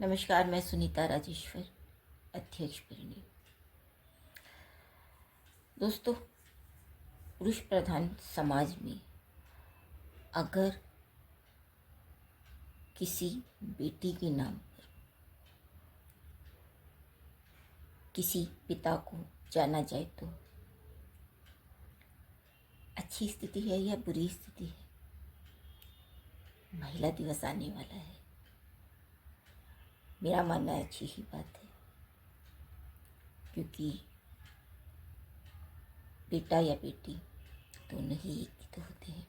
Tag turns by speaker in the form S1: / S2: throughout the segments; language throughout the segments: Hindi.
S1: नमस्कार, मैं सुनीता राजेश्वर, अध्यक्ष परिणी। दोस्तों, पुरुष प्रधान समाज में अगर किसी बेटी के नाम पर किसी पिता को जाना जाए तो अच्छी स्थिति है या बुरी स्थिति है? महिला दिवस आने वाला है, मेरा मानना है अच्छी ही बात है, क्योंकि बेटा या बेटी दोनों ही एक ही तो होते हैं।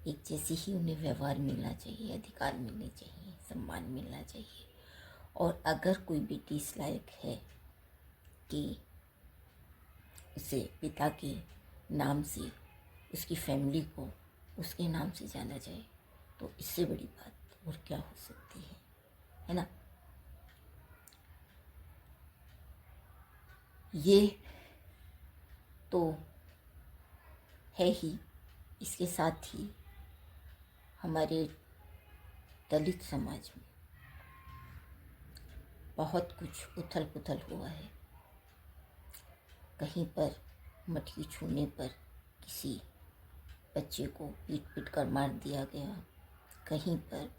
S1: एक जैसे ही उन्हें व्यवहार मिलना चाहिए, अधिकार मिलने चाहिए, सम्मान मिलना चाहिए। और अगर कोई बेटी इस लायक है कि उसे पिता के नाम से उसकी फैमिली को उसके नाम से जाना जाए तो इससे बड़ी बात और क्या हो सकती है ना? ये तो है ही, इसके साथ ही हमारे दलित समाज में बहुत कुछ उथल पुथल हुआ है। कहीं पर मटकी छूने पर किसी बच्चे को पीट पीट कर मार दिया गया, कहीं पर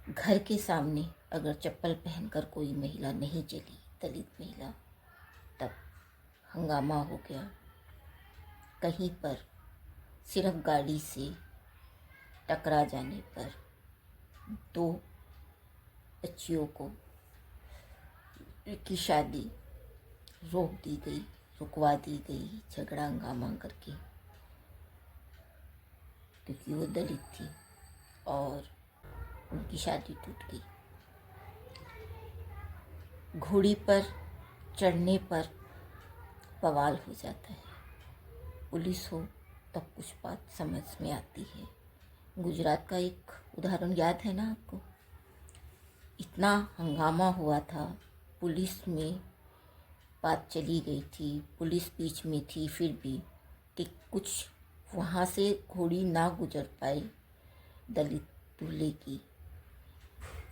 S1: घर के सामने अगर चप्पल पहनकर कोई महिला नहीं चली, दलित महिला, तब हंगामा हो गया। कहीं पर सिर्फ गाड़ी से टकरा जाने पर दो बच्चियों को की शादी रोक दी गई, रुकवा दी गई, झगड़ा हंगामा करके, क्योंकि वो दलित थी और उनकी शादी टूट गई। घोड़ी पर चढ़ने पर बवाल हो जाता है, पुलिस हो तब कुछ बात समझ में आती है। गुजरात का एक उदाहरण याद है ना आपको? इतना हंगामा हुआ था, पुलिस में बात चली गई थी, पुलिस बीच में थी, फिर भी कि कुछ वहाँ से घोड़ी ना गुजर पाए दलित दूल्हे की।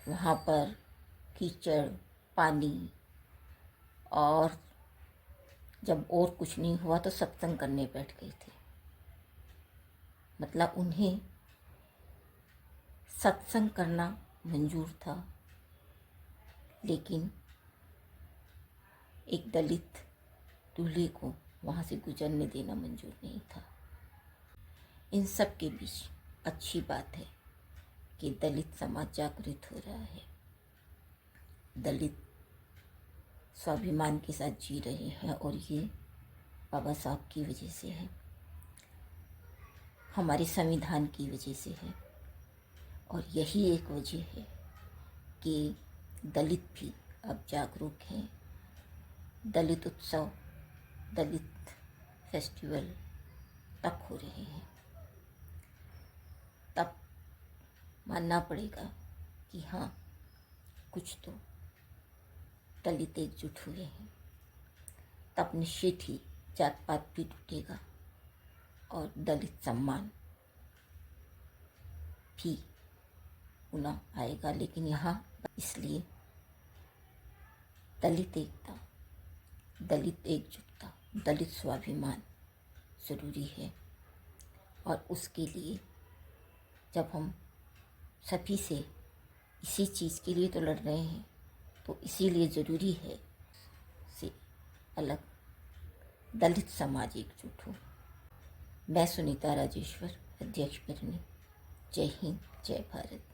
S1: वहाँ पर कीचड़, पानी, और जब और कुछ नहीं हुआ तो सत्संग करने बैठ गए थे। मतलब उन्हें सत्संग करना मंजूर था, लेकिन एक दलित दूल्हे को वहाँ से गुजरने देना मंजूर नहीं था। इन सब के बीच अच्छी बात है कि दलित समाज जागृत हो रहा है, दलित स्वाभिमान के साथ जी रहे हैं, और ये बाबा साहब की वजह से है, हमारे संविधान की वजह से है। और यही एक वजह है कि दलित भी अब जागरूक हैं। दलित उत्सव, दलित फेस्टिवल तब हो रहे हैं, तब मानना पड़ेगा कि हाँ, कुछ तो दलित एकजुट हुए हैं। तब निश्चित ही जात पात भी टूटेगा और दलित सम्मान भी पुनः आएगा। लेकिन यहाँ इसलिए दलित एकता, दलित एकजुटता, दलित स्वाभिमान ज़रूरी है। और उसके लिए जब हम सभी से इसी चीज़ के लिए तो लड़ रहे हैं, तो इसीलिए ज़रूरी है से अलग दलित समाज एकजुट हो। मैं सुनीता राजेश्वर, अध्यक्ष परिणी। जय हिंद, जय भारत।